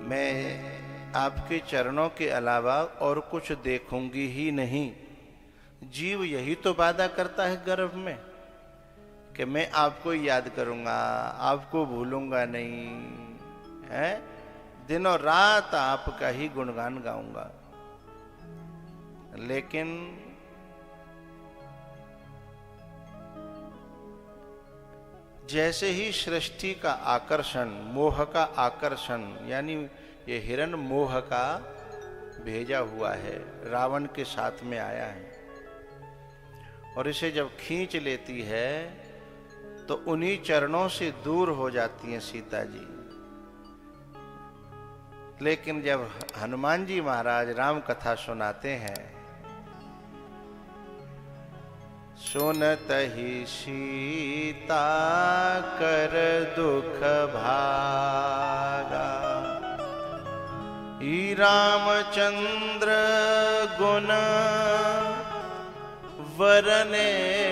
मैं आपके चरणों के अलावा और कुछ देखूंगी ही नहीं। जीव यही तो वादा करता है गर्भ में कि मैं आपको याद करूंगा, आपको भूलूंगा नहीं, है दिनों रात आपका ही गुणगान गाऊंगा। लेकिन जैसे ही सृष्टि का आकर्षण, मोह का आकर्षण, यानी ये हिरण मोह का भेजा हुआ है, रावण के साथ में आया है, और इसे जब खींच लेती है तो उन्हीं चरणों से दूर हो जाती हैं सीता जी। लेकिन जब हनुमान जी महाराज राम कथा सुनाते हैं, सुनतहि सीता कर दुख भागा, ई रामचंद्र गुण वरने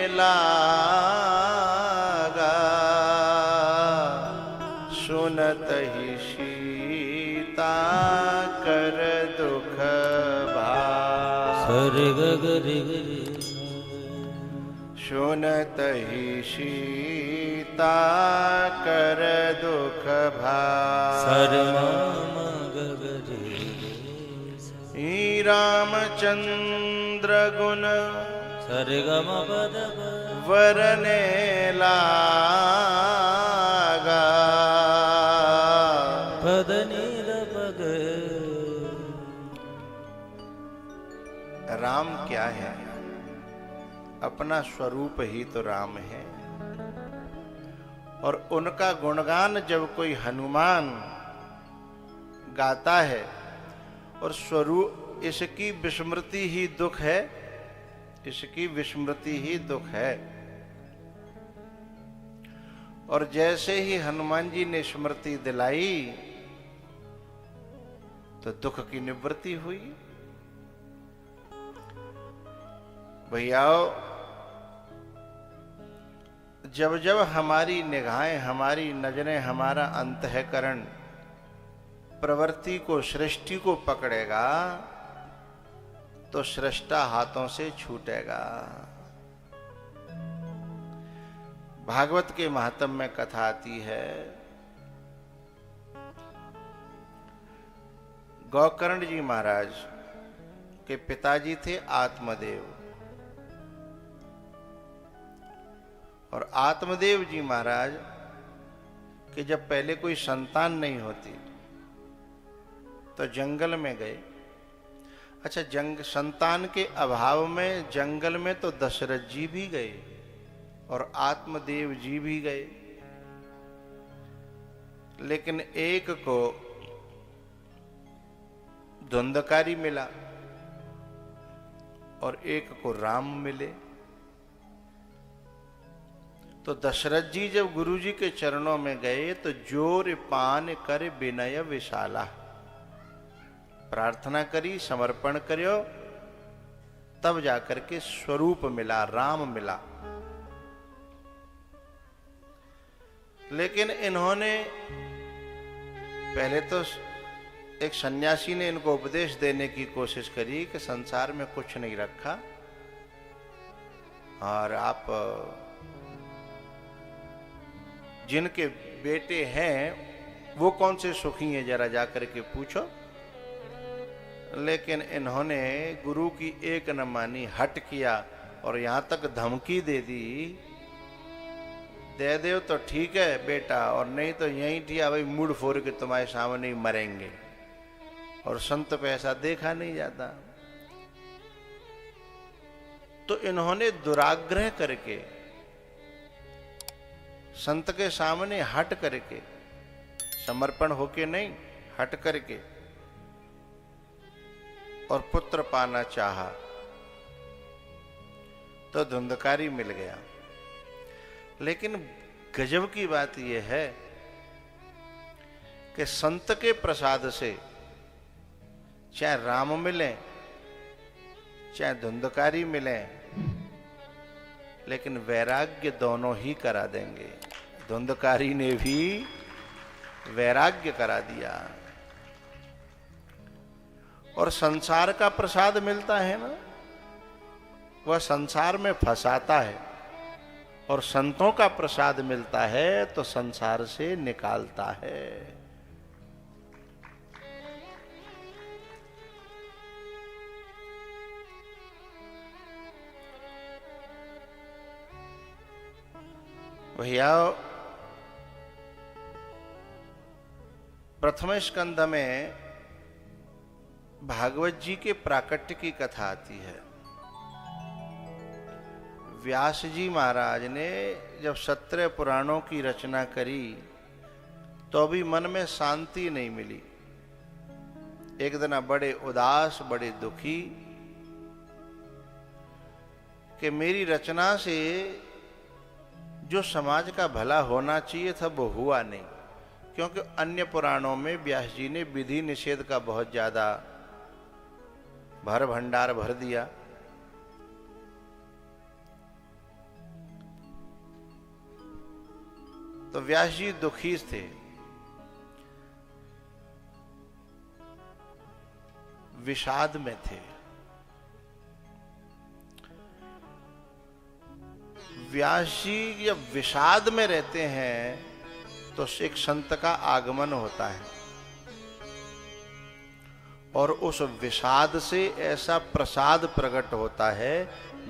लागा, सुनतहि सीता कर दुख भागा। सुनतहि सीता कर दुख भागा, ई रामचंद्र गुण वरने लागा। राम क्या है? अपना स्वरूप ही तो राम है। और उनका गुणगान जब कोई हनुमान गाता है और स्वरूप, इसकी विस्मृति ही दुख है, इसकी विस्मृति ही दुख है। और जैसे ही हनुमान जी ने स्मृति दिलाई तो दुख की निवृत्ति हुई। भैयाओ, जब जब हमारी निगाहें, हमारी नजरें, हमारा अंतःकरण प्रवृत्ति को, सृष्टि को पकड़ेगा तो सृष्टा हाथों से छूटेगा। भागवत के महात्म में कथा आती है, गोकर्ण जी महाराज के पिताजी थे आत्मदेव, और आत्मदेव जी महाराज कि जब पहले कोई संतान नहीं होती तो जंगल में गए। अच्छा, संतान के अभाव में जंगल में तो दशरथ जी भी गए और आत्मदेव जी भी गए, लेकिन एक को धुंधकारी मिला और एक को राम मिले। तो दशरथ जी जब गुरु जी के चरणों में गए तो जोर पान कर विनय विशाला, प्रार्थना करी, समर्पण करो, तब जाकर के स्वरूप मिला, राम मिला। लेकिन इन्होंने पहले तो, एक सन्यासी ने इनको उपदेश देने की कोशिश करी कि संसार में कुछ नहीं रखा और आप जिनके बेटे हैं वो कौन से सुखी हैं, जरा जाकर के पूछो। लेकिन इन्होंने गुरु की एक न मानी, हट किया और यहां तक धमकी दे दी, दे दो तो ठीक है बेटा, और नहीं तो यहीं ठिया भाई मुड़ फोड़ के तुम्हारे सामने ही मरेंगे। और संत पे ऐसा देखा नहीं जाता। तो इन्होंने दुराग्रह करके, संत के सामने हट करके, समर्पण होके नहीं, हट करके, और पुत्र पाना चाहा तो धुंधकारी मिल गया। लेकिन गजब की बात यह है कि संत के प्रसाद से चाहे राम मिले चाहे धुंधकारी मिले, लेकिन वैराग्य दोनों ही करा देंगे। धुंधकारी ने भी वैराग्य करा दिया। और संसार का प्रसाद मिलता है ना, वह संसार में फंसाता है, और संतों का प्रसाद मिलता है तो संसार से निकालता है। भैया, प्रथम स्कंध में भागवत जी के प्राकट्य की कथा आती है। व्यास जी महाराज ने जब 17 पुराणों की रचना करी तो अभी मन में शांति नहीं मिली। एक दिन बड़े उदास, बड़े दुखी कि मेरी रचना से जो समाज का भला होना चाहिए था वो हुआ नहीं, क्योंकि अन्य पुराणों में व्यास जी ने विधि निषेध का बहुत ज्यादा भर भंडार भर दिया। तो व्यास जी दुखी थे। विषाद में थे। व्यास जी जब विषाद में रहते हैं तो एक संत का आगमन होता है, और उस विषाद से ऐसा प्रसाद प्रकट होता है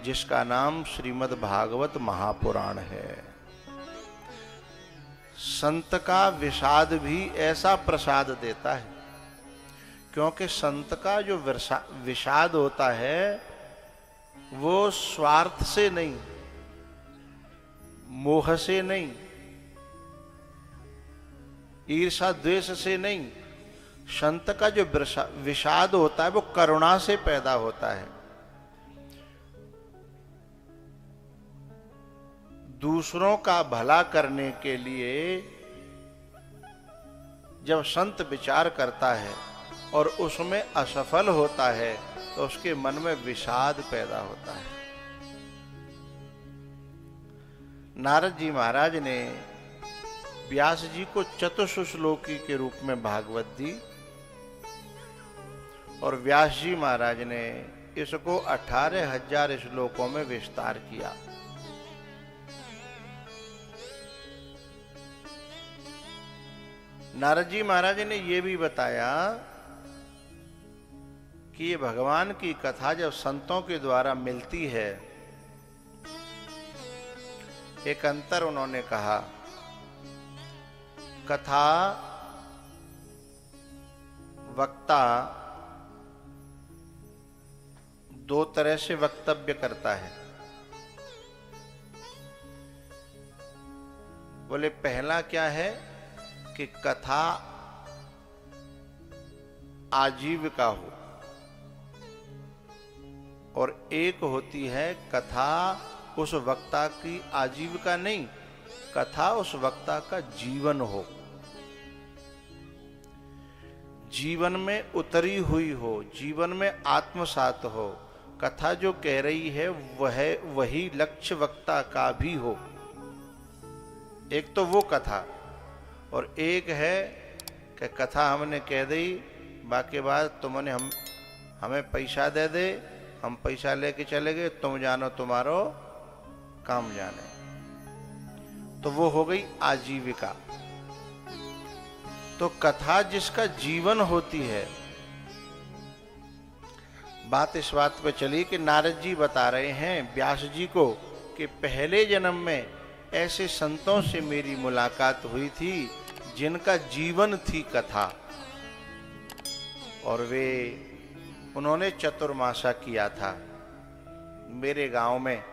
जिसका नाम श्रीमद् भागवत महापुराण है। संत का विषाद भी ऐसा प्रसाद देता है, क्योंकि संत का जो विषाद होता है वो स्वार्थ से नहीं, मोह से नहीं, ईर्षा द्वेष से नहीं, संत का जो विषाद होता है वो करुणा से पैदा होता है। दूसरों का भला करने के लिए जब संत विचार करता है और उसमें असफल होता है तो उसके मन में विषाद पैदा होता है। नारद जी महाराज ने व्यास जी को चतुश्लोकी के रूप में भागवत दी, और व्यास जी महाराज ने इसको 18,000 श्लोकों में विस्तार किया। नारद जी महाराज ने यह भी बताया कि ये भगवान की कथा जब संतों के द्वारा मिलती है, एक अंतर उन्होंने कहा, कथा वक्ता दो तरह से वक्तव्य करता है। बोले पहला क्या है कि कथा आजीविका हो, और एक होती है कथा उस वक्ता की आजीविका नहीं, कथा उस वक्ता का जीवन हो, जीवन में उतरी हुई हो, जीवन में आत्मसात हो। कथा जो कह रही है वही लक्ष्य वक्ता का भी हो। एक तो वो कथा, और एक है कि कथा हमने कह दी, बाकी बात तुमने हमें पैसा दे दे, हम पैसा लेके चले गए, तुम जानो तुम्हारो काम जाने, तो वो हो गई आजीविका। तो कथा जिसका जीवन होती है, बात इस बात पे चली कि नारद जी बता रहे हैं व्यास जी को कि पहले जन्म में ऐसे संतों से मेरी मुलाकात हुई थी जिनका जीवन थी कथा, और उन्होंने चतुर्मासा किया था। मेरे गांव में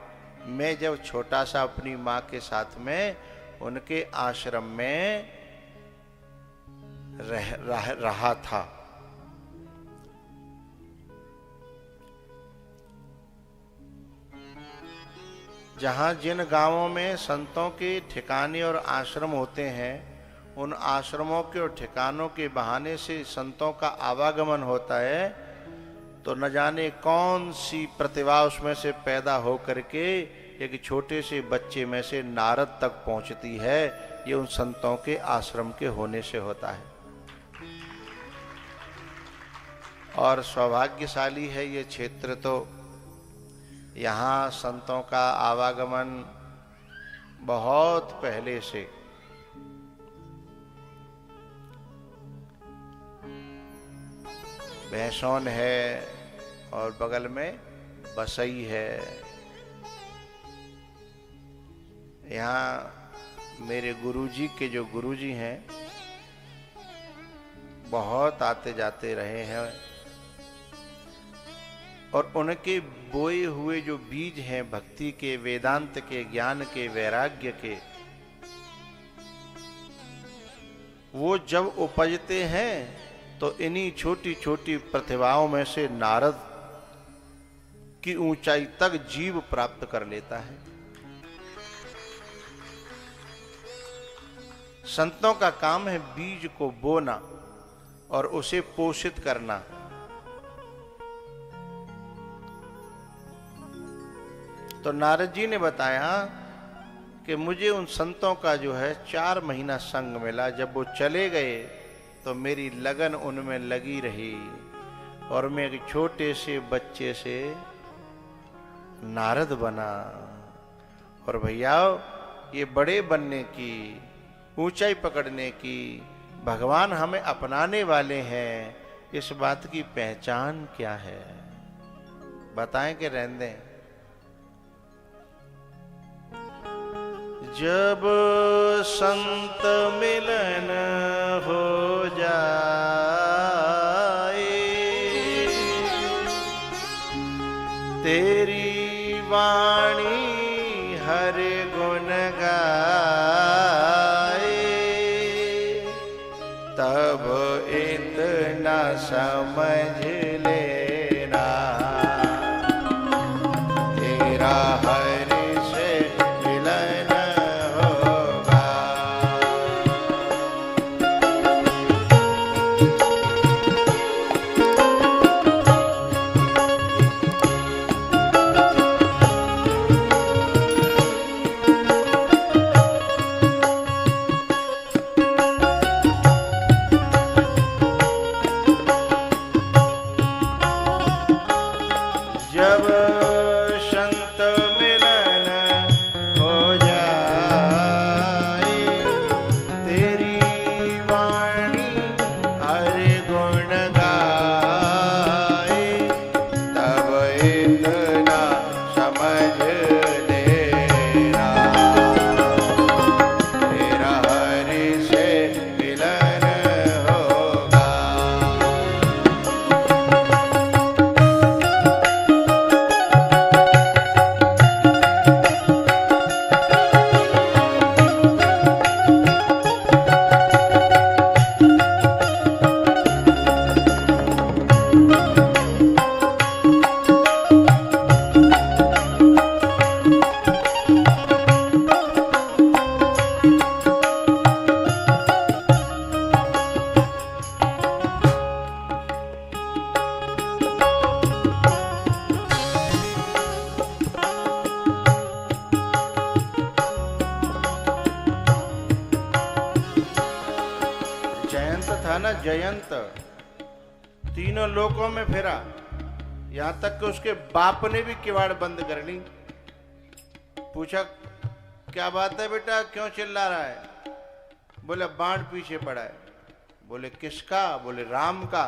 मैं जब छोटा सा अपनी माँ के साथ में उनके आश्रम में रहा था। जहाँ जिन गांवों में संतों के ठिकाने और आश्रम होते हैं, उन आश्रमों के और ठिकानों के बहाने से संतों का आवागमन होता है, तो न जाने कौन सी प्रतिभा उसमें से पैदा हो करके एक छोटे से बच्चे में से नारद तक पहुंचती है। ये उन संतों के आश्रम के होने से होता है। और सौभाग्यशाली है ये क्षेत्र। तो यहाँ संतों का आवागमन बहुत पहले से भैंसौन है और बगल में बसई है। यहाँ मेरे गुरुजी के जो गुरुजी हैं बहुत आते जाते रहे हैं और उनके बोए हुए जो बीज हैं भक्ति के, वेदांत के, ज्ञान के, वैराग्य के, वो जब उपजते हैं तो इन्हीं छोटी छोटी प्रतिभाओं में से नारद की ऊंचाई तक जीव प्राप्त कर लेता है। संतों का काम है बीज को बोना और उसे पोषित करना। तो नारद जी ने बताया कि मुझे उन संतों का जो है 4 महीना संग मिला। जब वो चले गए तो मेरी लगन उनमें लगी रही और मैं एक छोटे से बच्चे से नारद बना। और भैया ये बड़े बनने की, ऊंचाई पकड़ने की, भगवान हमें अपनाने वाले हैं, इस बात की पहचान क्या है? बताएं कि रहने दें। जब संत मिलन हो जाए, तेरी वाणी हर गुण गाए, तब इतना समझ लेना तेरा हरि से मिलन होगा। जब संत मिलन हो जाए, तेरी वाणी हर गुण गाए, तब इतना समझ लेना तेरा हरि से मिलन होगा। जयंत था ना, जयंत, तीनों लोकों में फिरा, यहां तक कि उसके बाप ने भी किवाड़ बंद कर ली। पूछा क्या बात है बेटा, क्यों चिल्ला रहा है? बोले बाण पीछे पड़ा है। बोले किसका? बोले राम का।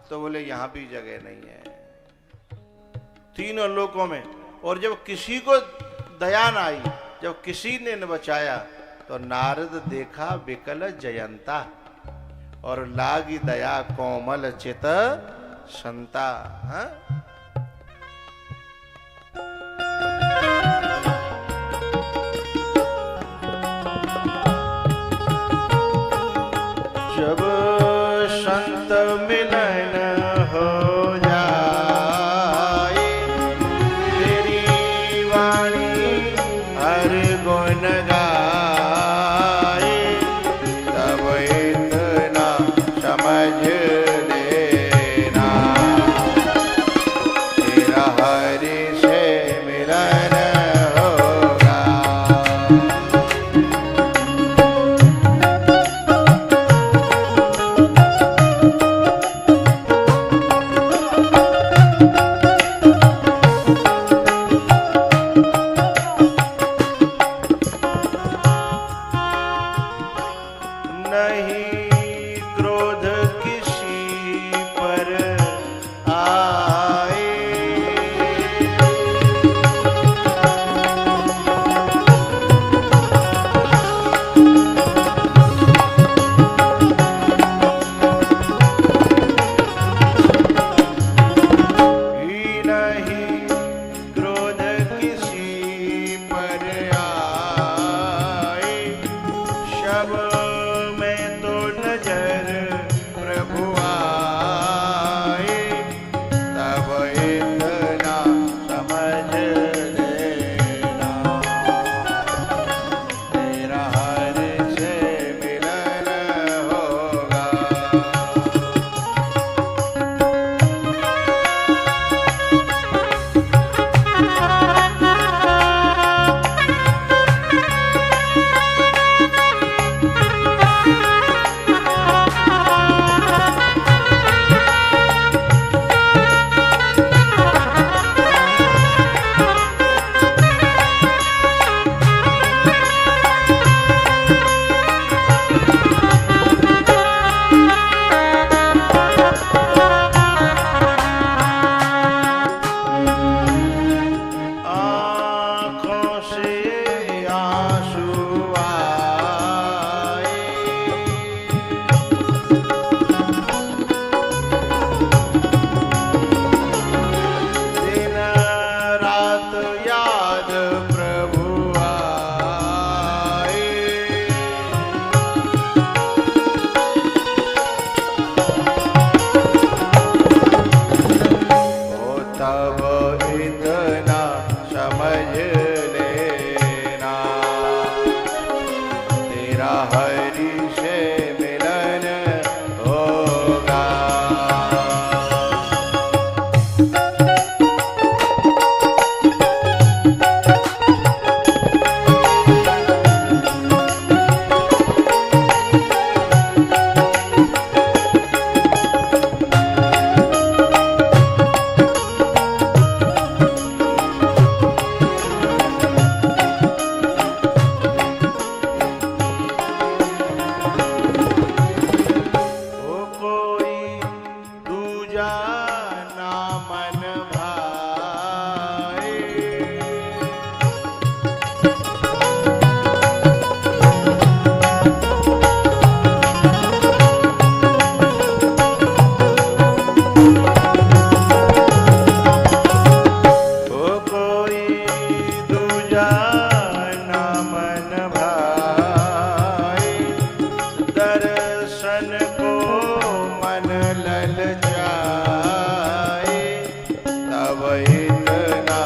तो बोले यहां भी जगह नहीं है, तीनों लोकों में। और जब किसी को दया न आई, जब किसी ने न बचाया, तो नारद देखा विकल जयंता और लागी दया कोमल चित संता। हाँ? जब संत मिलन हो जाए, तेरी वाणी हर गुण गाए, तब इतना समझ लेना तेरा हरि से मिलन होगा। दूजा ना मन भाए। ओ कोई दूजा ना मन भाए, दर्शन को मन ललचाए, तब इतना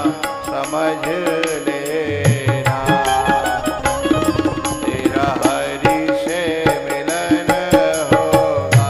समझ लेना, तेरा हरि से मिलन होगा।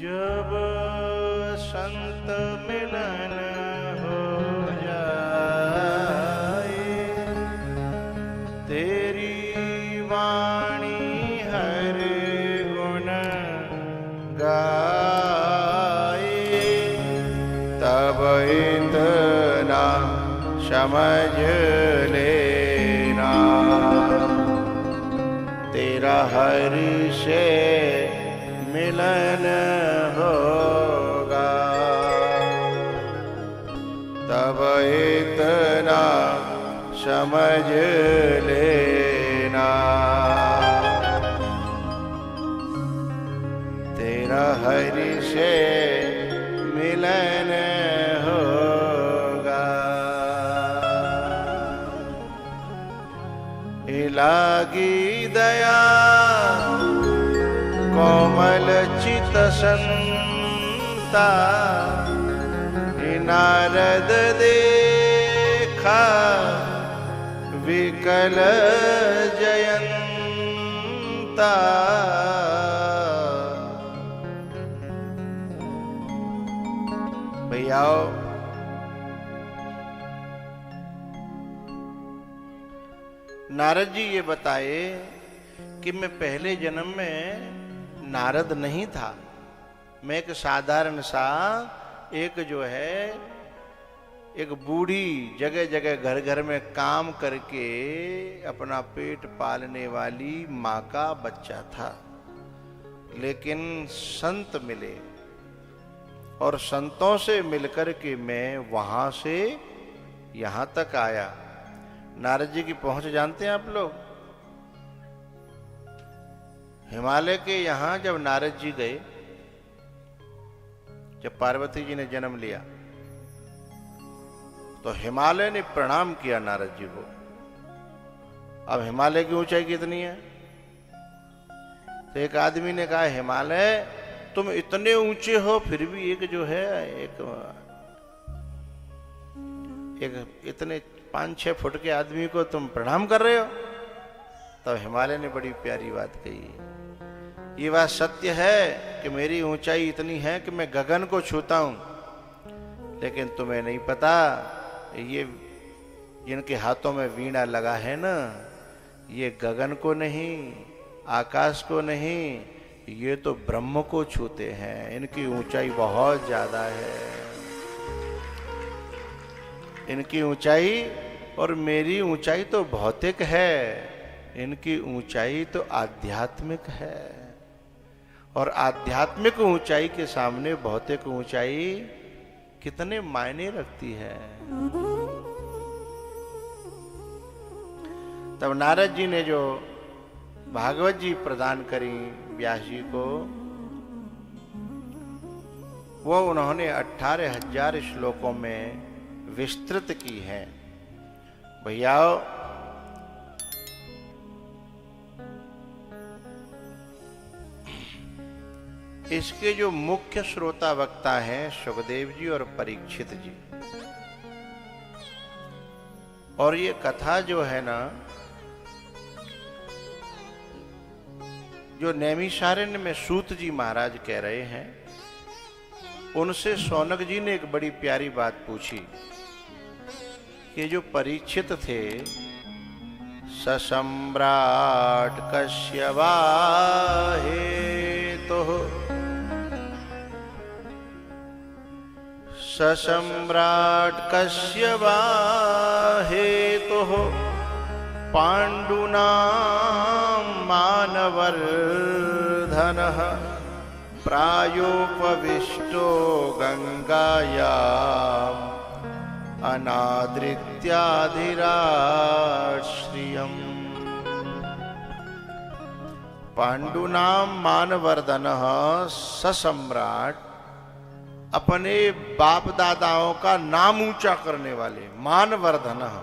जब संत मिलन हो जाए, तेरी वाणी हर गुण गाए, तब इतना समझ लेना, तेरा हरि से मिलन होगा। तब इतना समझ लेना, तेरा हरि से मिलन होगा। लागी दया कोमल चित संता, नारद देखा विकल जयंता। भैया नारद जी ये बताए कि मैं पहले जन्म में नारद नहीं था, मैं एक साधारण सा एक जो है एक बूढ़ी जगह जगह घर घर में काम करके अपना पेट पालने वाली माँ का बच्चा था। लेकिन संत मिले और संतों से मिलकर के मैं वहां से यहां तक आया। नारद जी की पहुंच जानते हैं आप लोग? हिमालय के यहां जब नारद जी गए, जब पार्वती जी ने जन्म लिया तो हिमालय ने प्रणाम किया नारद जी को। अब हिमालय की ऊंचाई कितनी है? तो एक आदमी ने कहा, हिमालय तुम इतने ऊंचे हो फिर भी एक जो है एक इतने 5-6 फुट के आदमी को तुम प्रणाम कर रहे हो। तब हिमालय ने बड़ी प्यारी बात कही, ये बात सत्य है कि मेरी ऊंचाई इतनी है कि मैं गगन को छूता हूं, लेकिन तुम्हें नहीं पता ये जिनके हाथों में वीणा लगा है ना, ये गगन को नहीं, आकाश को नहीं, ये तो ब्रह्म को छूते हैं। इनकी ऊंचाई बहुत ज्यादा है। इनकी ऊंचाई और मेरी ऊंचाई तो भौतिक है, इनकी ऊंचाई तो आध्यात्मिक है। और आध्यात्मिक ऊंचाई के सामने भौतिक ऊंचाई कितने मायने रखती है। तब नारद जी ने जो भागवत जी प्रदान करी व्यास जी को, वो उन्होंने 18,000 श्लोकों में विस्तृत की है। भैया इसके जो मुख्य श्रोता वक्ता हैं सुखदेव जी और परीक्षित जी। और ये कथा जो है ना, जो नैमिषारण्य में सूत जी महाराज कह रहे हैं, उनसे शौनक जी ने एक बड़ी प्यारी बात पूछी कि जो परीक्षित थे, ससम्राट कश्यवा हेतु, ससम्राट कश्यवा हेतु पांडुना मानवर्धनः प्रायोपविष्टो गंगायाम् अनादृत्याधिराश्रियम्। पांडुनाम मानवर्धनः ससम्राट, अपने बाप दादाओं का नाम ऊंचा करने वाले, मानवर्धनः।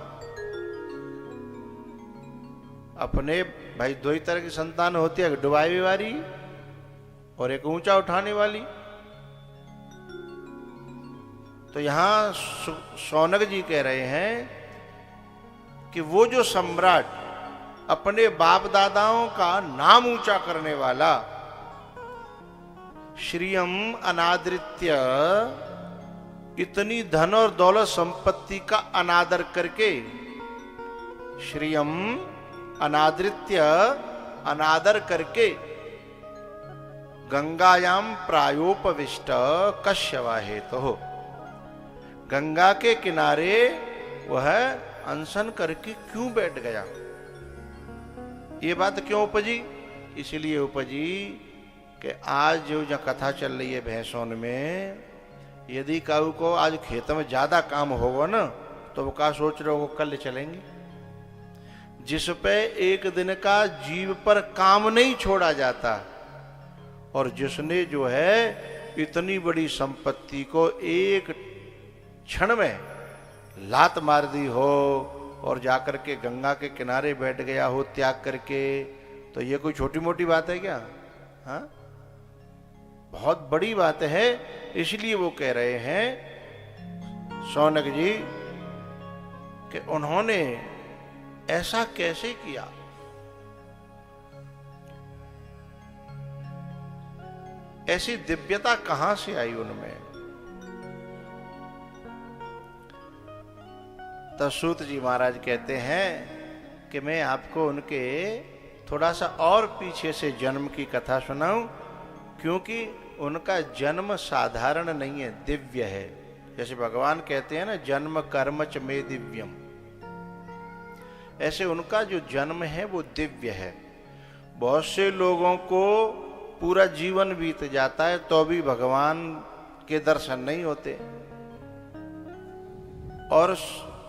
अपने भाई दो ही तरह की संतान होती है, एक डुबाई वाली और एक ऊंचा उठाने वाली। तो यहां शौनक जी कह रहे हैं कि वो जो सम्राट अपने बाप दादाओं का नाम ऊंचा करने वाला, श्रियम अनादृत्य, इतनी धन और दौलत संपत्ति का अनादर करके, श्रियम अनादृत्य, अनादर करके, गंगायाम प्रायोपविष्ट कश्यवा हेतु, गंगा के किनारे वह अनशन करके क्यों बैठ गया। ये बात क्यों उपजी? इसलिए उपजी कि आज जो कथा चल रही है भैंसोन में, यदि काऊ को आज खेत में ज्यादा काम होगा ना, तो वो क्या सोच रहे हो, कल चलेंगे। जिस पे एक दिन का जीव पर काम नहीं छोड़ा जाता, और जिसने जो है इतनी बड़ी संपत्ति को एक क्षण में लात मार दी हो और जाकर के गंगा के किनारे बैठ गया हो त्याग करके, तो ये कोई छोटी मोटी बात है क्या? हाँ, बहुत बड़ी बात है। इसलिए वो कह रहे हैं शौनक जी कि उन्होंने ऐसा कैसे किया। ऐसी दिव्यता कहां से आई उनमें? तो सूत जी महाराज कहते हैं कि मैं आपको उनके थोड़ा सा और पीछे से जन्म की कथा सुनाऊं, क्योंकि उनका जन्म साधारण नहीं है, दिव्य है। जैसे भगवान कहते हैं ना, जन्म कर्म च मे दिव्यम, ऐसे उनका जो जन्म है वो दिव्य है। बहुत से लोगों को पूरा जीवन बीत जाता है तो भी भगवान के दर्शन नहीं होते, और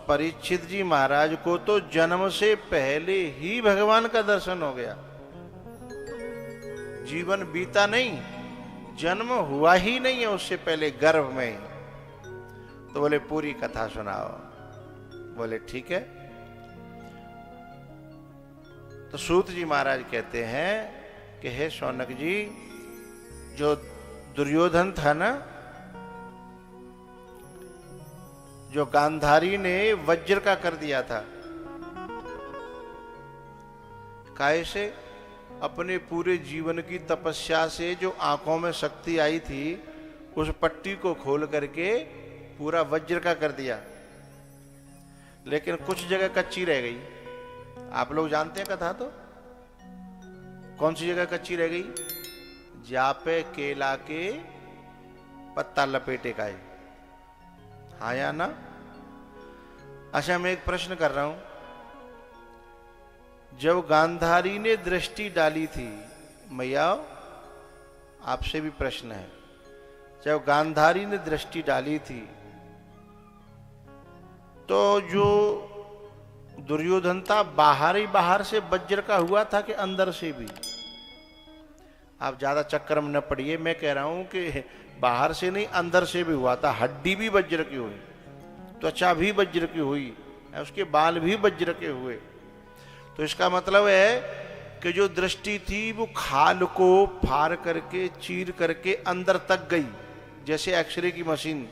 परीक्षित जी महाराज को तो जन्म से पहले ही भगवान का दर्शन हो गया। जीवन बीता नहीं, जन्म हुआ ही नहीं है उससे पहले गर्भ में। तो बोले पूरी कथा सुनाओ। बोले ठीक है। तो सूत जी महाराज कहते हैं कि हे शौनक जी, जो दुर्योधन था ना, जो गांधारी ने वज्र का कर दिया था, कैसे अपने पूरे जीवन की तपस्या से जो आंखों में शक्ति आई थी, उस पट्टी को खोल करके पूरा वज्र का कर दिया, लेकिन कुछ जगह कच्ची रह गई। आप लोग जानते हैं कथा तो? कौन सी जगह कच्ची रह गई? जापे केला के पत्ता लपेटे का है, हाँ या ना? अच्छा, मैं एक प्रश्न कर रहा हूं। जब गांधारी ने दृष्टि डाली थी, मैया आपसे भी प्रश्न है, जब गांधारी ने दृष्टि डाली थी तो जो दुर्योधन था बाहर से वज्र का हुआ था कि अंदर से भी? आप ज्यादा चक्कर में न पड़िए, मैं कह रहा हूं कि बाहर से नहीं, अंदर से भी हुआ था। हड्डी भी वज्र की हुई, त्वचा भी वज्र की हुई, उसके बाल भी वज्र के हुए। तो इसका मतलब है कि जो दृष्टि थी वो खाल को फाड़ करके चीर करके अंदर तक गई, जैसे एक्सरे की मशीन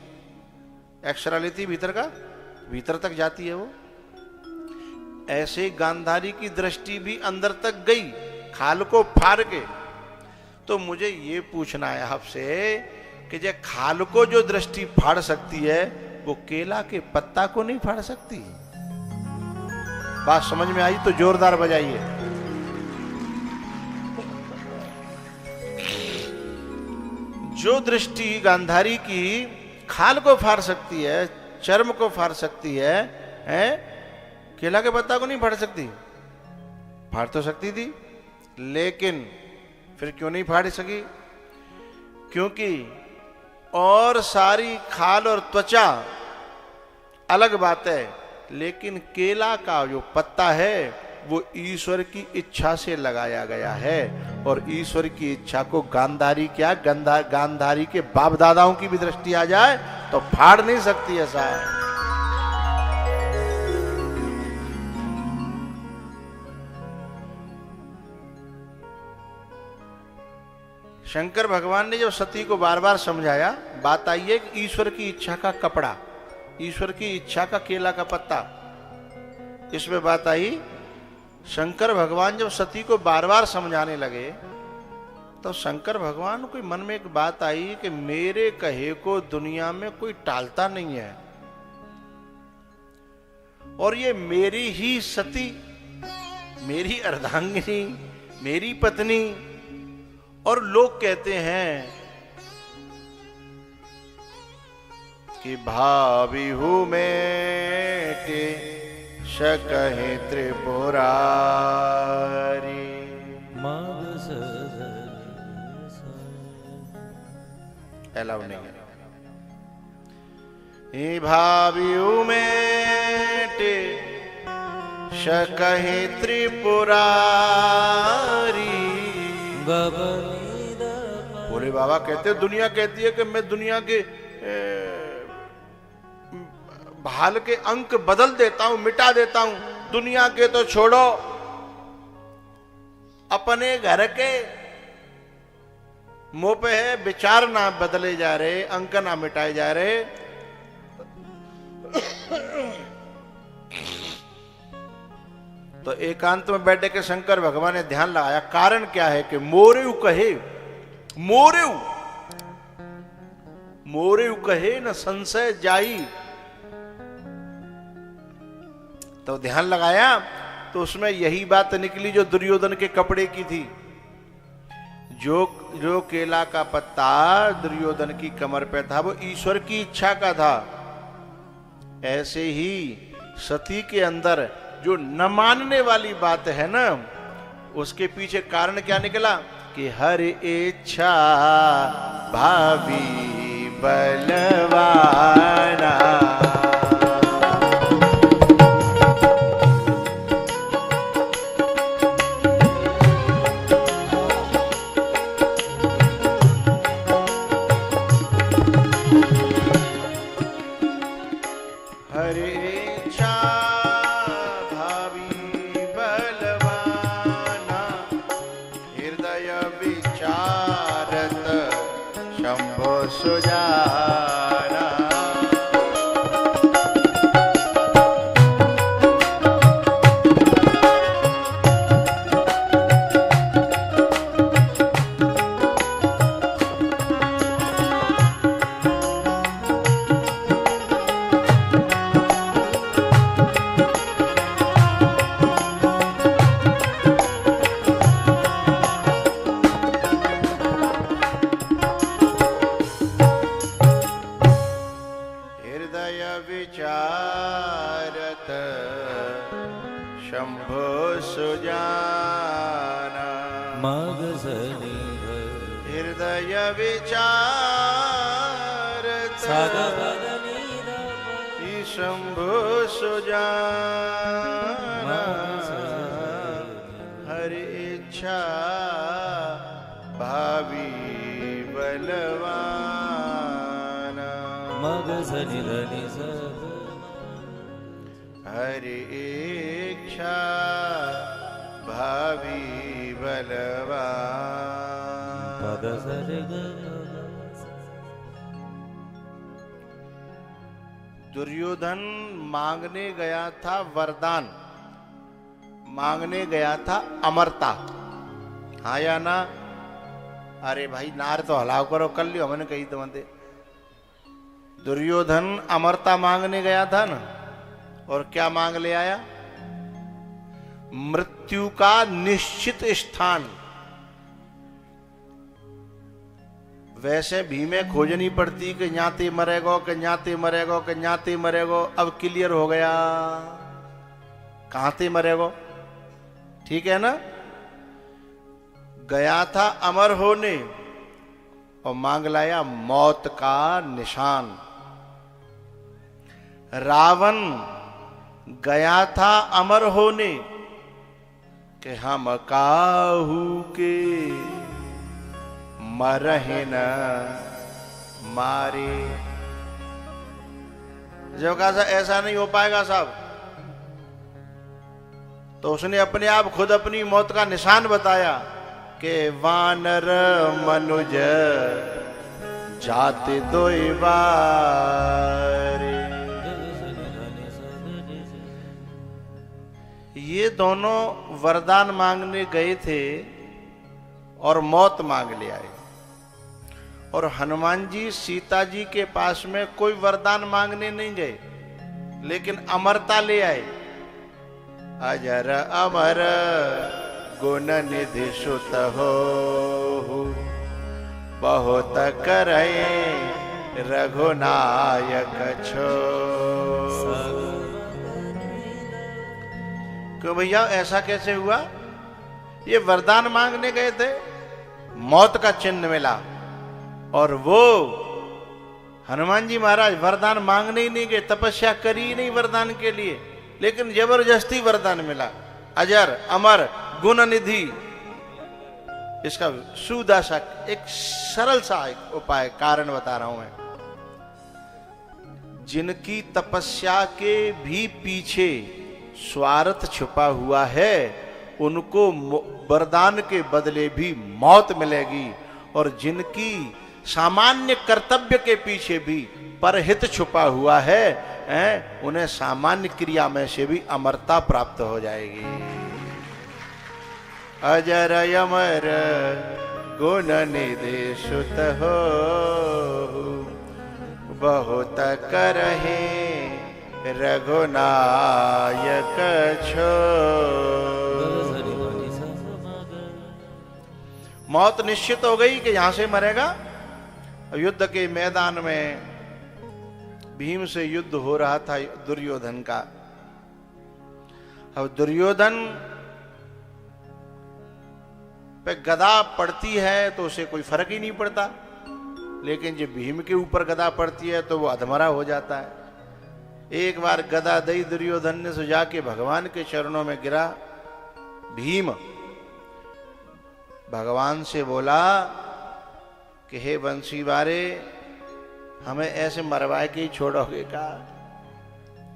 एक्सरा लेती भीतर का, भीतर तक जाती है वो, ऐसे गांधारी की दृष्टि भी अंदर तक गई खाल को फाड़ के। तो मुझे ये पूछना है आपसे कि जो खाल को जो दृष्टि फाड़ सकती है वो केला के पत्ता को नहीं फाड़ सकती? बात समझ में आई तो जोरदार बजाइए। जो दृष्टि गांधारी की खाल को फाड़ सकती है, चर्म को फाड़ सकती है, केला के पत्ता को नहीं फाड़ सकती? फाड़ तो सकती थी, लेकिन फिर क्यों नहीं फाड़ सकी? क्योंकि और सारी खाल और त्वचा अलग बात है, लेकिन केला का जो पत्ता है वो ईश्वर की इच्छा से लगाया गया है, और ईश्वर की इच्छा को गांधारी क्या गांधारी के बाप दादाओं की भी दृष्टि आ जाए तो फाड़ नहीं सकती। ऐसा है। शंकर भगवान ने जब सती को बार बार समझाया, बात आई है कि ईश्वर की इच्छा का कपड़ा, ईश्वर की इच्छा का केला का पत्ता, इसमें बात आई। शंकर भगवान जब सती को बार बार समझाने लगे तो शंकर भगवान को मन में एक बात आई कि मेरे कहे को दुनिया में कोई टालता नहीं है, और ये मेरी ही सती, मेरी अर्धांगिनी, मेरी पत्नी, और लोग कहते हैं कि भावी हूं मेटे शकहे त्रिपुरारी। अलाउ नहीं है। भावी हूं मेटे शकहे त्रिपुरारी। भोले बाबा कहते, दुनिया कहती है कि मैं दुनिया के भाल के अंक बदल देता हूं, मिटा देता हूं। दुनिया के तो छोड़ो, अपने घर के मुंह पे है विचार ना बदले जा रहे, अंक ना मिटाए जा रहे। तो एकांत में बैठे के शंकर भगवान ने ध्यान लगाया, कारण क्या है कि मोरेऊ कहे, मोरेऊ कहे न संशय जाई। तो ध्यान लगाया तो उसमें यही बात निकली जो दुर्योधन के कपड़े की थी। जो केला का पत्ता दुर्योधन की कमर पे था वो ईश्वर की इच्छा का था। ऐसे ही सती के अंदर जो न मानने वाली बात है ना, उसके पीछे कारण क्या निकला कि हर इच्छा भावी बलवाना। हरि इच्छा भी बलवान। पद सर ग दुर्योधन मांगने गया था वरदान, मांगने गया था अमरता। हाँ या ना? अरे भाई नार तो हलाव करो, कर लियो हमने कही तो मत। दुर्योधन अमरता मांगने गया था ना, और क्या मांग ले आया? मृत्यु का निश्चित स्थान। वैसे भीमे खोजनी पड़ती कि न्याते मरेगो, कि न्याते मरेगो, कि न्याते मरेगो। अब क्लियर हो गया कहां ते मरेगो। ठीक है ना? गया था अमर होने और मांग लाया मौत का निशान। रावण गया था अमर होने कि हम काहू के मरहे न मारे। जो कहा था ऐसा नहीं हो पाएगा साहब, तो उसने अपने आप खुद अपनी मौत का निशान बताया कि वानर मनुज जाते दो बारे। ये दोनों वरदान मांगने गए थे और मौत मांग ले आए। और हनुमान जी सीता जी के पास में कोई वरदान मांगने नहीं गए, लेकिन अमरता ले आए। अजर अमर गुण निधि सुत हो, बहुत करे रघुनायक छो। क्यों भैया ऐसा कैसे हुआ? ये वरदान मांगने गए थे, मौत का चिन्ह मिला, और वो हनुमान जी महाराज वरदान मांगने ही नहीं गए, तपस्या करी ही नहीं वरदान के लिए, लेकिन जबरदस्ती वरदान मिला। अजर अमर गुण निधि। इसका सूदा सा एक सरल सा एक उपाय कारण बता रहा हूं मैं। जिनकी तपस्या के भी पीछे स्वार्थ छुपा हुआ है, उनको वरदान के बदले भी मौत मिलेगी। और जिनकी सामान्य कर्तव्य के पीछे भी परहित छुपा हुआ है, उन्हें सामान्य क्रिया में से भी अमरता प्राप्त हो जाएगी। अजर अमर गुण निधि सुत हो, बहुत करहे रघुनायक छो। मौत निश्चित हो गई कि यहां से मरेगा। युद्ध के मैदान में भीम से युद्ध हो रहा था दुर्योधन का। अब दुर्योधन पे गदा पड़ती है तो उसे कोई फर्क ही नहीं पड़ता, लेकिन जब भीम के ऊपर गदा पड़ती है तो वो अधमरा हो जाता है। एक बार गदा दई दुर्योधन ने, सुझा के भगवान के चरणों में गिरा। भीम भगवान से बोला कि हे बंसीवारे, हमें ऐसे मरवाए के ही छोड़ोगे का?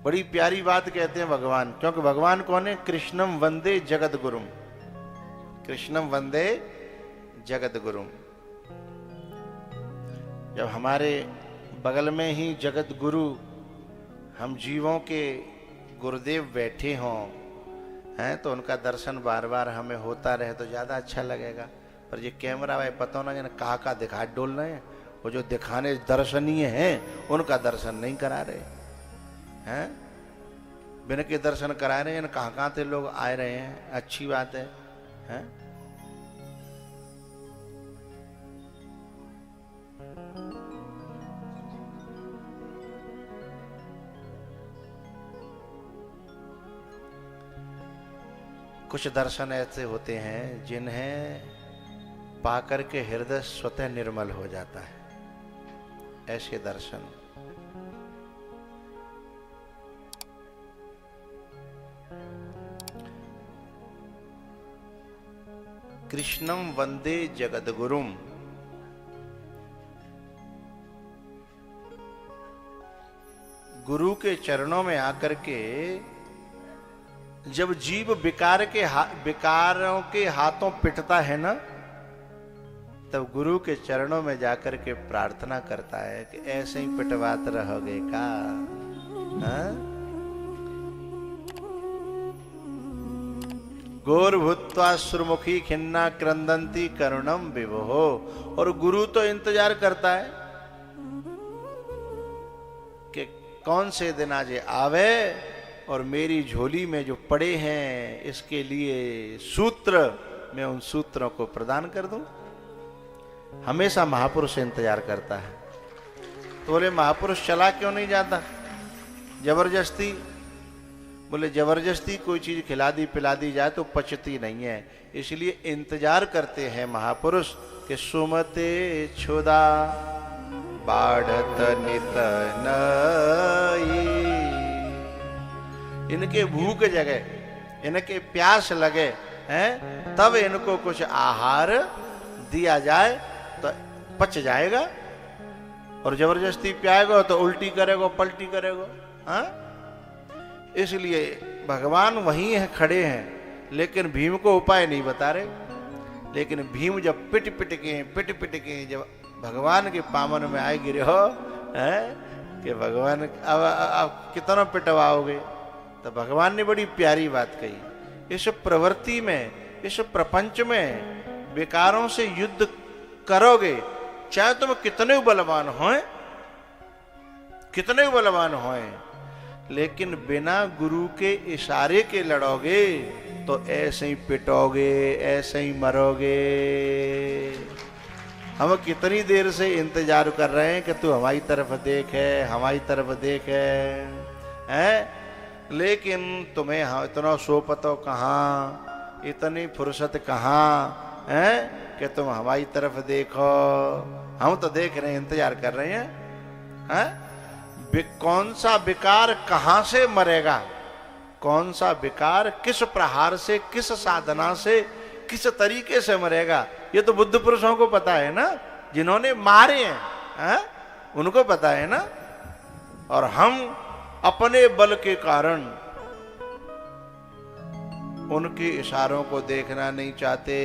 बड़ी प्यारी बात कहते हैं भगवान, क्योंकि भगवान कौन है? कृष्णम वंदे जगत गुरुम। कृष्णम वंदे जगत गुरुम। जब हमारे बगल में ही जगत गुरु, हम जीवों के गुरुदेव बैठे हों, हैं, तो उनका दर्शन बार बार हमें होता रहे तो ज्यादा अच्छा लगेगा। पर ये कैमरा भाई पता ना कहा दिखा डोल रहे हैं, वो जो दिखाने दर्शनीय हैं उनका दर्शन नहीं करा रहे हैं, बिना के दर्शन करा रहे हैं। कहाँ से लोग आए रहे हैं, अच्छी बात है, हैं? कुछ दर्शन ऐसे होते हैं जिन्हें पाकर के हृदय स्वतः निर्मल हो जाता है। ऐसे दर्शन कृष्णम वंदे जगद्गुरुम। गुरु के चरणों में आकर के जब जीव विकारों के हाथों पिटता है ना, तब गुरु के चरणों में जाकर के प्रार्थना करता है कि ऐसे ही पिटवाते रहोगे का? गौर भूत्वा सुरमुखी खिन्ना क्रंदंती करुणम विभो। और गुरु तो इंतजार करता है कि कौन से दिन आज आवे और मेरी झोली में जो पड़े हैं इसके लिए सूत्र, मैं उन सूत्रों को प्रदान कर दूं। हमेशा महापुरुष इंतजार करता है। तो बोले महापुरुष चला क्यों नहीं जाता जबरदस्ती? बोले जबरदस्ती कोई चीज खिला दी पिला दी जाए तो पचती नहीं है, इसलिए इंतजार करते हैं महापुरुष कि सुमते छुदा बाढ़त नित नई। इनके भूख जगे, इनके प्यास लगे हैं, तब इनको कुछ आहार दिया जाए तो पच जाएगा। और जबरदस्ती पियाएगा तो उल्टी करेगा पलटी करेगा। हाँ, इसलिए भगवान वहीं है, खड़े हैं, लेकिन भीम को उपाय नहीं बता रहे। लेकिन भीम जब पिट पिट के जब भगवान के पामन में आए गिरे हो कि भगवान अब कितना पिटवाओगे, तो भगवान ने बड़ी प्यारी बात कही। इस प्रवृत्ति में, इस प्रपंच में विकारों से युद्ध करोगे, चाहे तुम कितने बलवान होए, कितने बलवान होए, लेकिन बिना गुरु के इशारे के लड़ोगे तो ऐसे ही पिटोगे, ऐसे ही मरोगे। हम कितनी देर से इंतजार कर रहे हैं कि तू हमारी तरफ देखे, हमारी तरफ देखे, हैं? लेकिन तुम्हें इतना सोपतो कहाँ, इतनी फुर्सत कहाँ है कि तुम हमारी तरफ देखो। हम तो देख रहे हैं, इंतजार कर रहे हैं, हैं? कौन सा विकार कहां से मरेगा, कौन सा विकार किस प्रहार से, किस साधना से, किस तरीके से मरेगा, ये तो बुद्ध पुरुषों को पता है ना, जिन्होंने मारे हैं, उनको पता है ना। और हम अपने बल के कारण उनके इशारों को देखना नहीं चाहते।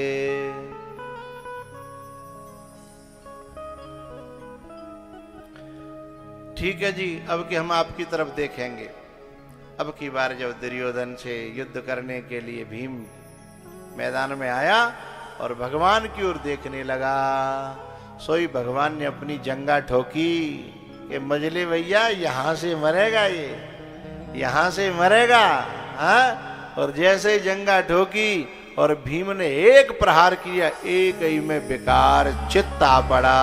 ठीक है जी, अब कि हम आपकी तरफ देखेंगे। अब की बार जब दुर्योधन से युद्ध करने के लिए भीम मैदान में आया और भगवान की ओर देखने लगा, सोई भगवान ने अपनी जंगा ठोकी कि मजले भैया यहां से मरेगा, ये यहां से मरेगा। हाँ, और जैसे ही जंगा ठोकी और भीम ने एक प्रहार किया, एक ही में विकार चित्ता पड़ा।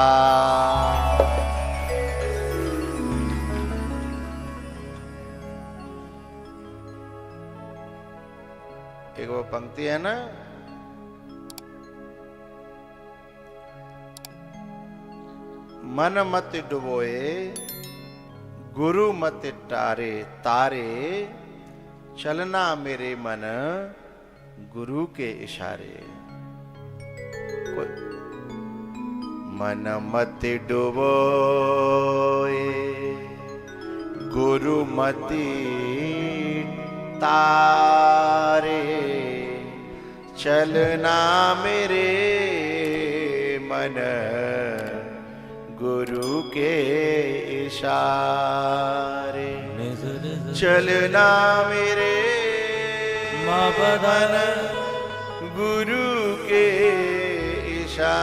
एक वो पंक्ति है ना, मन मत डुबोए गुरु मत टारे तारे, चलना मेरे मन गुरु के इशारे। मन मत डुबोए गुरु मति तारे, चलना मेरे मन गुरु के इशारे। चलना मेरे मन गुरु के इशारे,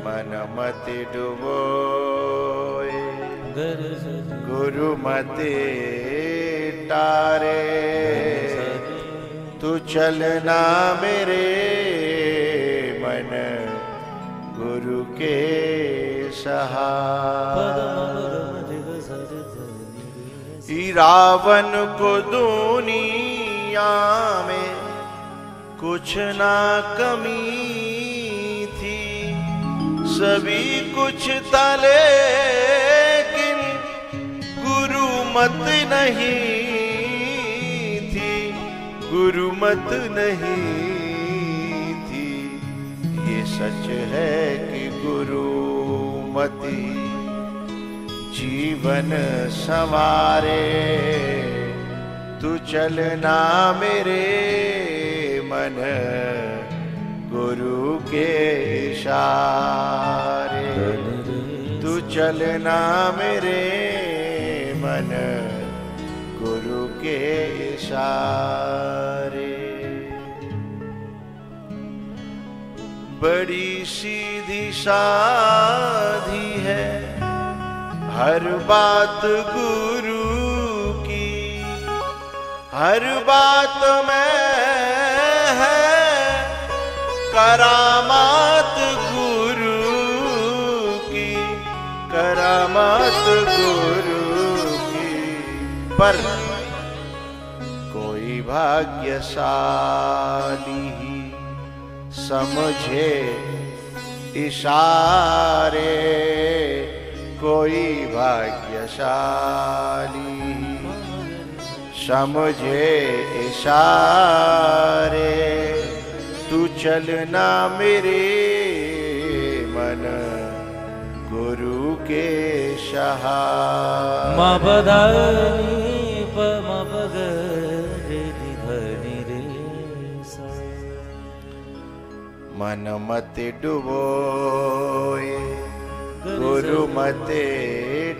मन मत डुबोए गुरु मते तारे, तू चलना मेरे मन गुरु के सहारे। रावण को दुनिया में कुछ ना कमी थी, सभी कुछ था लेकिन गुरु मत नहीं थी, गुरु मत नहीं थी। ये सच है कि गुरु मति जीवन संवारे। तू चलना मेरे मन गुरु के इशारे। तू चलना मेरे मन गुरु के इशारे। बड़ी सीधी साधी है हर बात गुरु की, हर बात में है करामात गुरु की, करामात गुरु की। पर कोई भाग्यशाली ही समझे इशारे। कोई भाग्यशाली समझे इशारे। तू चलना मेरे मन गुरु के सहारे। मा बधानी प म ग रे धनि रे सा। मन मत डुबोए गुरु मत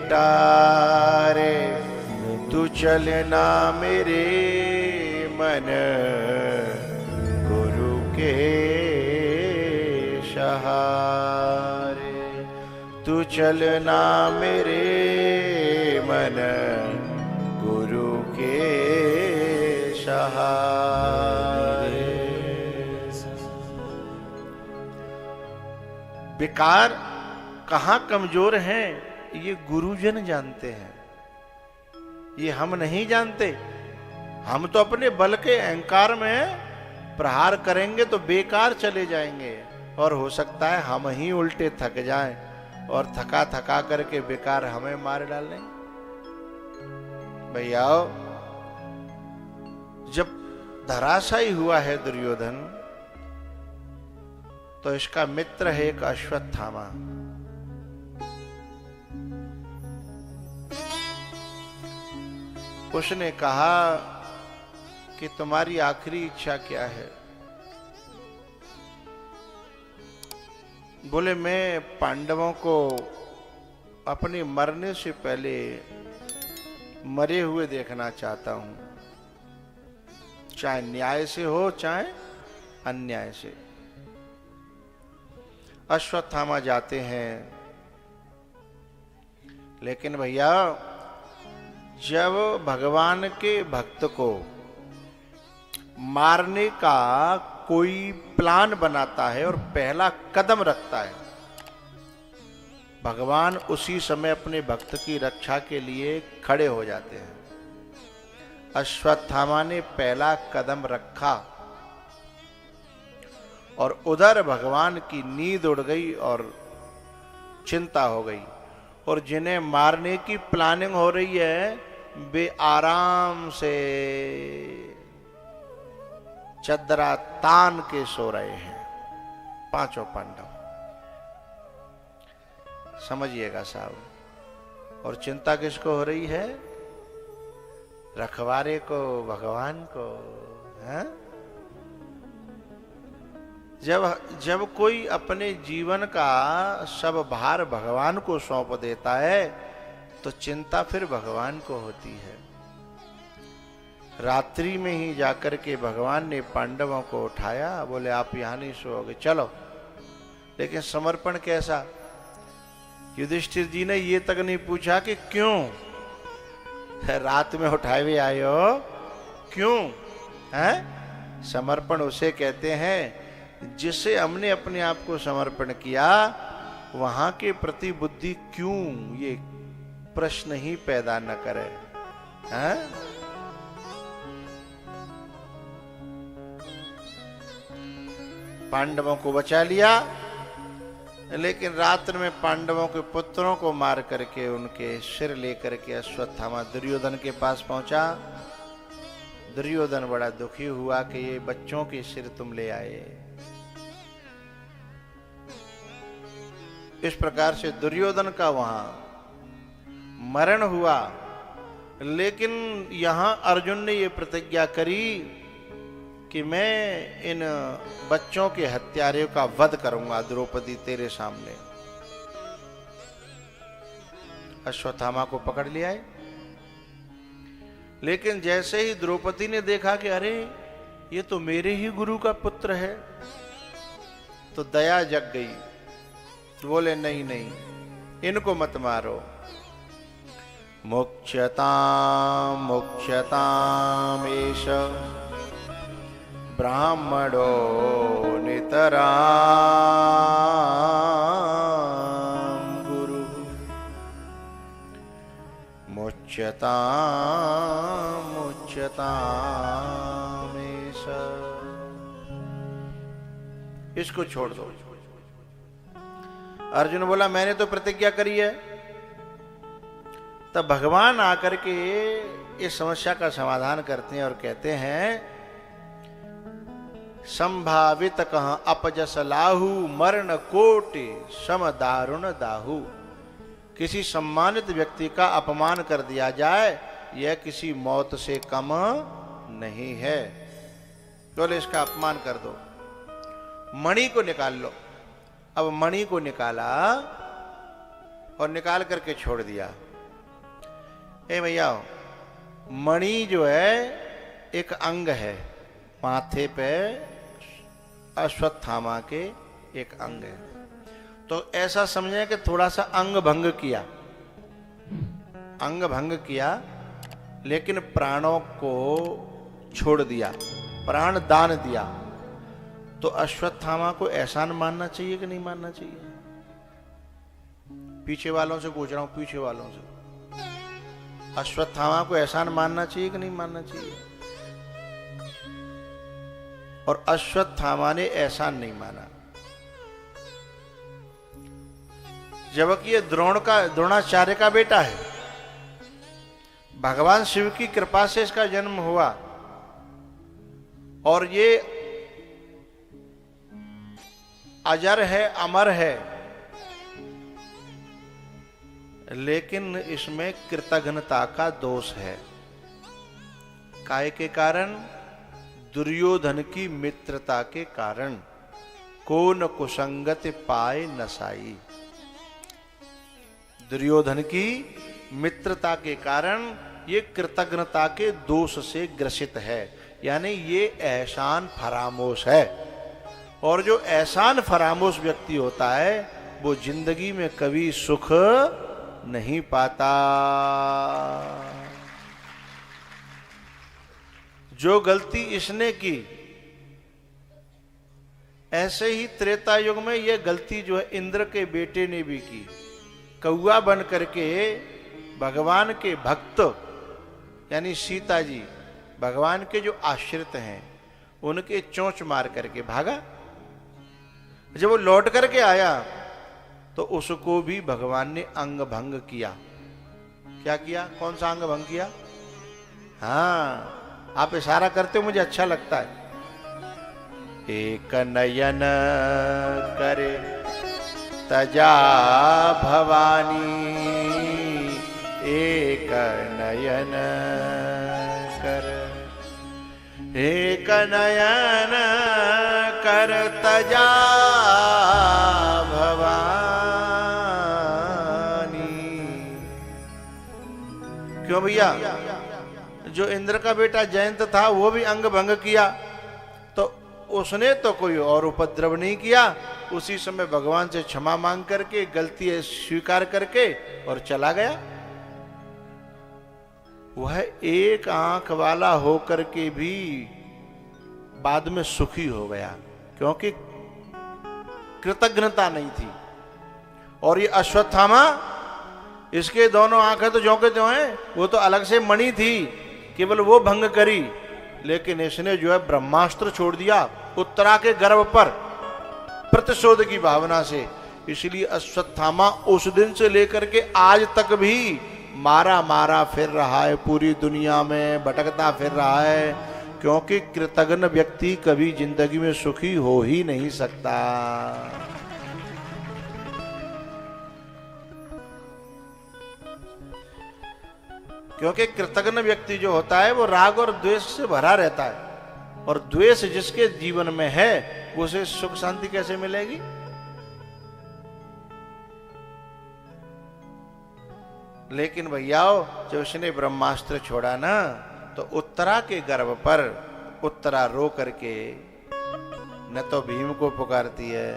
टारे। तू चलना मेरे मन गुरु के सहारे। तू चलना मेरे मन गुरु के सहारे। विकार कहाँ कमजोर हैं ये गुरुजन जानते हैं, ये हम नहीं जानते। हम तो अपने बल के अहंकार में प्रहार करेंगे तो बेकार चले जाएंगे, और हो सकता है हम ही उल्टे थक जाएं और थका थका करके बेकार हमें मार डालें। भैया जब धराशायी हुआ है दुर्योधन, तो इसका मित्र है एक अश्वत्थामा। उसने कहा कि तुम्हारी आखिरी इच्छा क्या है? बोले मैं पांडवों को अपने मरने से पहले मरे हुए देखना चाहता हूं, चाहे न्याय से हो चाहे अन्याय से। अश्वत्थामा जाते हैं, लेकिन भैया जब भगवान के भक्त को मारने का कोई प्लान बनाता है और पहला कदम रखता है, भगवान उसी समय अपने भक्त की रक्षा के लिए खड़े हो जाते हैं। अश्वत्थामा ने पहला कदम रखा और उधर भगवान की नींद उड़ गई और चिंता हो गई, और जिन्हें मारने की प्लानिंग हो रही है वे आराम से चदरा तान के सो रहे हैं, पांचों पांडव। समझिएगा साहब। और चिंता किसको हो रही है? रखवारे को, भगवान को। है? जब कोई अपने जीवन का सब भार भगवान को सौंप देता है तो चिंता फिर भगवान को होती है। रात्रि में ही जाकर के भगवान ने पांडवों को उठाया, बोले आप यहां नहीं सोओगे, चलो। लेकिन समर्पण कैसा? युधिष्ठिर जी ने ये तक नहीं पूछा कि क्यों रात में उठाए हुए आए हो, क्यों? है? समर्पण उसे कहते हैं जिसे हमने अपने आप को समर्पण किया, वहां के प्रति बुद्धि क्यों ये प्रश्न ही पैदा न करे। हैं? पांडवों को बचा लिया, लेकिन रात्र में पांडवों के पुत्रों को मार करके उनके सिर लेकर के अश्वत्थामा दुर्योधन के पास पहुंचा। दुर्योधन बड़ा दुखी हुआ कि ये बच्चों के सिर तुम ले आए। इस प्रकार से दुर्योधन का वहां मरण हुआ, लेकिन यहां अर्जुन ने ये प्रतिज्ञा करी कि मैं इन बच्चों के हत्यारे का वध करूंगा द्रौपदी तेरे सामने। अश्वत्थामा को पकड़ लिया है, लेकिन जैसे ही द्रौपदी ने देखा कि अरे ये तो मेरे ही गुरु का पुत्र है, तो दया जग गई। तो बोले नहीं नहीं, इनको मत मारो। मुच्यताम मुच्यताम एष ब्राह्मणो नितराम गुरु। मुच्यताम मुच्यताम एष, इसको छोड़ दो। अर्जुन बोला मैंने तो प्रतिज्ञा करी है। तब भगवान आकर के इस समस्या का समाधान करते हैं और कहते हैं संभावित कह अपजस लाहू मरण कोटि सम दारुण दाहू। किसी सम्मानित व्यक्ति का अपमान कर दिया जाए यह किसी मौत से कम नहीं है। बोले इसका अपमान कर दो, मणि को निकाल लो। अब मणि को निकाला और निकाल करके छोड़ दिया। ए भैया, मणि जो है एक अंग है, माथे पे अश्वत्थामा के एक अंग है। तो ऐसा समझे कि थोड़ा सा अंग भंग किया, अंग भंग किया, लेकिन प्राणों को छोड़ दिया, प्राण दान दिया। तो अश्वत्थामा को एहसान मानना चाहिए कि नहीं मानना चाहिए? पीछे वालों से पूछ रहा हूं, पीछे वालों से, अश्वत्थामा को एहसान मानना चाहिए कि नहीं मानना चाहिए? और अश्वत्थामा ने एहसान नहीं माना, जबकि ये द्रोणाचार्य का बेटा है। भगवान शिव की कृपा से इसका जन्म हुआ और ये अजर है, अमर है, लेकिन इसमें कृतघ्नता का दोष है। काय के कारण? दुर्योधन की मित्रता के कारण। को न कुसंगति पाए नसाई। दुर्योधन की मित्रता के कारण ये कृतघ्नता के दोष से ग्रसित है, यानी ये एहसान फरामोश है। और जो एहसान फरामोश व्यक्ति होता है वो जिंदगी में कभी सुख नहीं पाता। जो गलती इसने की, ऐसे ही त्रेता युग में यह गलती जो है इंद्र के बेटे ने भी की। कौआ बन करके भगवान के भक्त यानी सीता जी, भगवान के जो आश्रित हैं, उनके चोंच मार करके भागा। जब वो लौट करके आया तो उसको भी भगवान ने अंग भंग किया। क्या किया? कौन सा अंग भंग किया? हाँ, आप इशारा करते हो, मुझे अच्छा लगता है। एक नयन करे तजा भवानी, एक नयन कर, एक नयन कर तजा भवानी। क्यों भैया? जो इंद्र का बेटा जयंत था वो भी अंग भंग किया, तो उसने तो कोई और उपद्रव नहीं किया। उसी समय भगवान से क्षमा मांग करके, गलती स्वीकार करके और चला गया। वह एक आंख वाला होकर के भी बाद में सुखी हो गया, क्योंकि कृतज्ञता नहीं थी। और ये अश्वत्थामा, इसके दोनों आंखें तो ज्यों के त्यों हैं, वो तो अलग से मणि थी, केवल वो भंग करी, लेकिन इसने जो है ब्रह्मास्त्र छोड़ दिया उत्तरा के गर्भ पर प्रतिशोध की भावना से। इसलिए अश्वत्थामा उस दिन से लेकर के आज तक भी मारा मारा फिर रहा है, पूरी दुनिया में भटकता फिर रहा है, क्योंकि कृतघ्न व्यक्ति कभी जिंदगी में सुखी हो ही नहीं सकता। क्योंकि कृतज्ञ व्यक्ति जो होता है वो राग और द्वेष से भरा रहता है, और द्वेष जिसके जीवन में है उसे सुख शांति कैसे मिलेगी? लेकिन भैयाओ, जब उसने ब्रह्मास्त्र छोड़ा ना, तो उत्तरा के गर्भ पर उत्तरा रो करके न तो भीम को पुकारती है,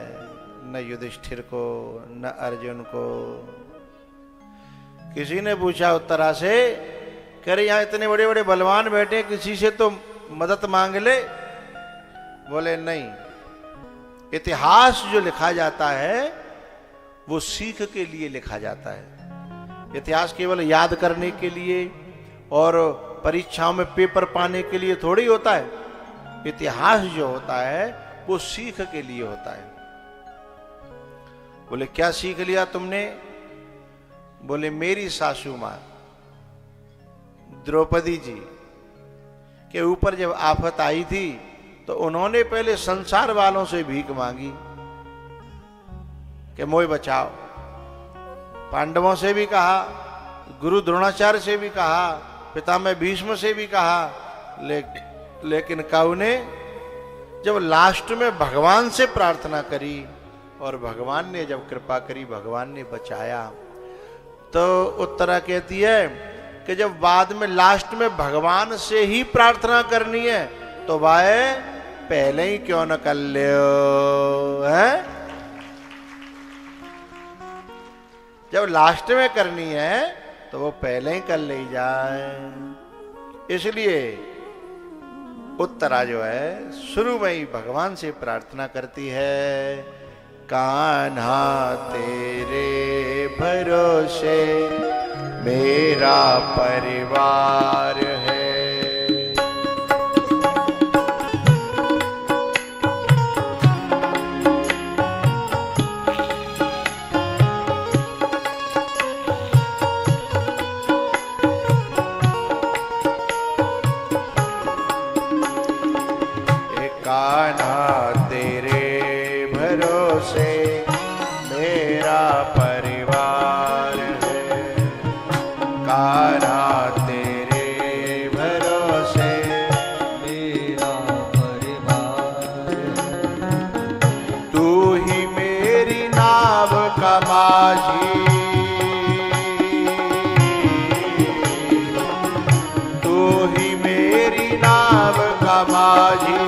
न युधिष्ठिर को, न अर्जुन को। किसी ने पूछा उत्तरा से, कह रहे यहां इतने बड़े बड़े बलवान बैठे, किसी से तो मदद मांग ले। बोले नहीं, इतिहास जो लिखा जाता है वो सीख के लिए लिखा जाता है। इतिहास केवल याद करने के लिए और परीक्षाओं में पेपर पाने के लिए थोड़ी होता है। इतिहास जो होता है वो सीख के लिए होता है। बोले क्या सीख लिया तुमने? बोले मेरी सासू मां द्रौपदी जी के ऊपर जब आफत आई थी तो उन्होंने पहले संसार वालों से भीख मांगी कि मोए बचाओ। पांडवों से भी कहा, गुरु द्रोणाचार्य से भी कहा, पितामह भीष्म से भी कहा, लेकिन काऊ ने जब लास्ट में भगवान से प्रार्थना करी और भगवान ने जब कृपा करी, भगवान ने बचाया। तो उत्तरा कहती है कि जब बाद में लास्ट में भगवान से ही प्रार्थना करनी है तो भाई पहले ही क्यों न कर ले है? जब लास्ट में करनी है तो वो पहले ही कर ले जाए। इसलिए उत्तरा जो है शुरू में ही भगवान से प्रार्थना करती है, कान्हा तेरे भरोसे मेरा परिवार है। कान्हा तेरे भरोसे मेरा परिवार है। कान्हा तेरे भरोसे मेरा परिवार है। तू ही मेरी नाव का माझी, तू ही मेरी नाव का माझी,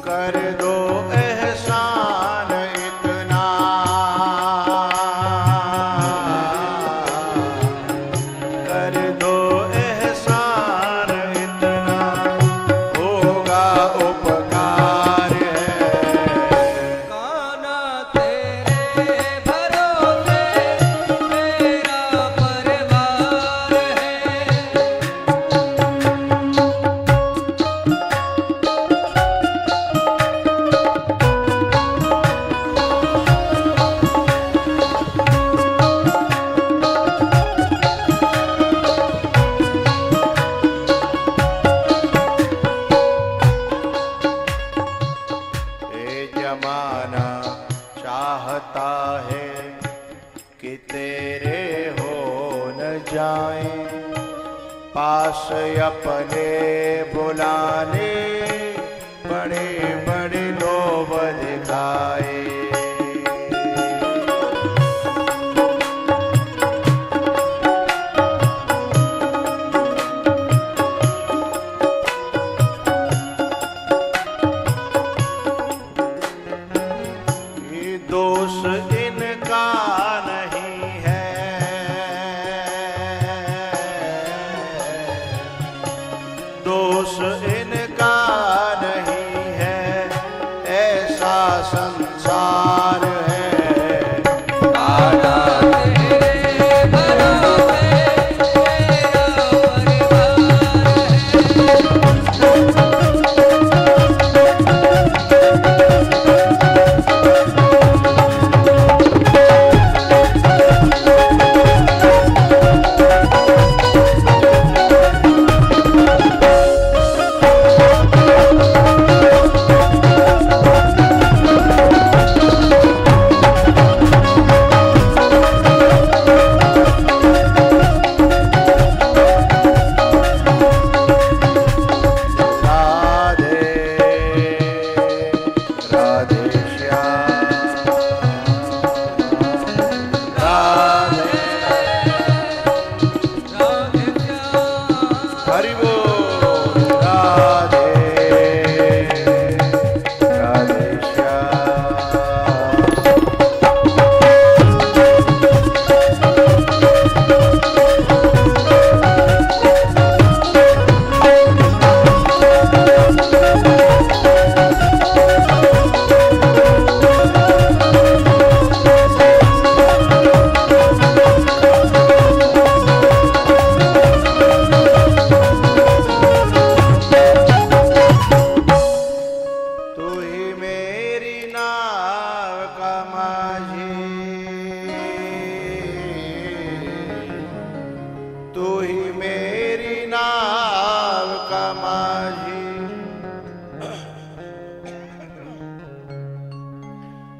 कर दो एहसान पास अपने बुलाने बड़े बड़े लोभ दिखाए। दोष इनका नहीं है, दोष इनका नहीं है, ऐसा संसार है।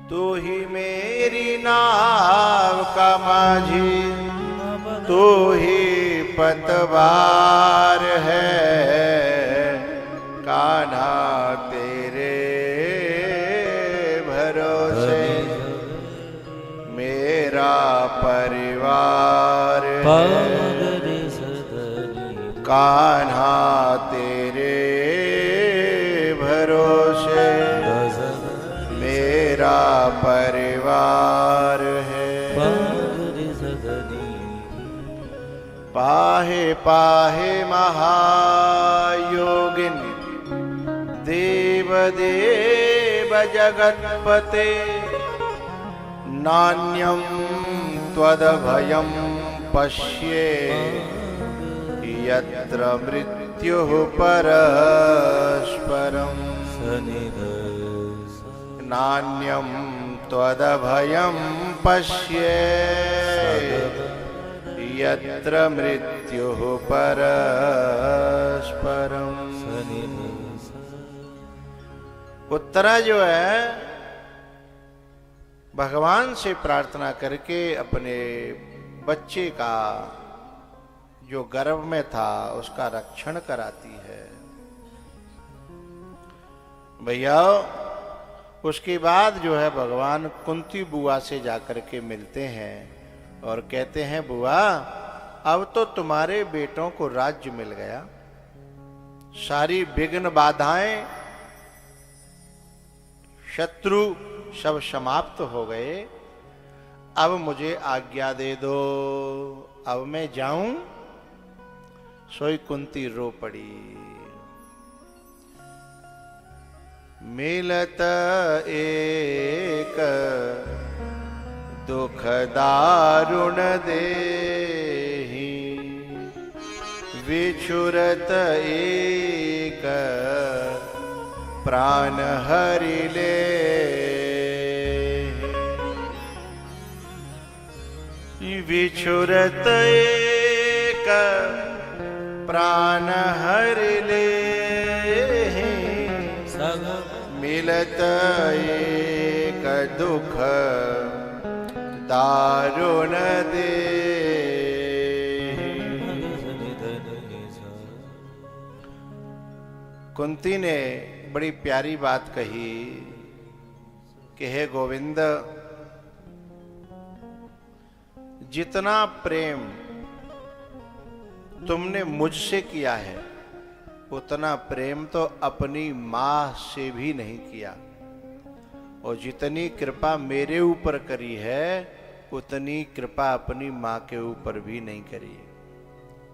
तू ही मेरी नाव का माझी, तू ही पतवार है, कान्हा तेरे भरोसे मेरा परिवार है। कान्हा तेरे भरोसे मेरा परिवार है। पाहे पाहे महायोगिन देव देव जगत्पते, नान्यं त्वदभयं पश्ये यत्र मृत्युः परस्परम्। नान्यं त्वदभयं पश्ये यत्र मृत्युः परस्परम्। उत्तरा जो है भगवान से प्रार्थना करके अपने बच्चे का जो गर्भ में था उसका रक्षण कराती है। भैया उसके बाद जो है भगवान कुंती बुआ से जाकर के मिलते हैं और कहते हैं बुआ अब तो तुम्हारे बेटों को राज्य मिल गया, सारी विघ्न बाधाएं शत्रु सब समाप्त हो गए, अब मुझे आज्ञा दे दो, अब मैं जाऊं। सोई कुंती रो पड़ी। मिलत एक दुख दारुण देहि, विछुरत एक प्राण हरि ले। विछुरत एक प्राण हरि ले, मिलत एक दुख दारुण दे। कुंती ने बड़ी प्यारी बात कही कि हे गोविंद, जितना प्रेम तुमने मुझसे किया है उतना प्रेम तो अपनी मां से भी नहीं किया, और जितनी कृपा मेरे ऊपर करी है उतनी कृपा अपनी मां के ऊपर भी नहीं करी है।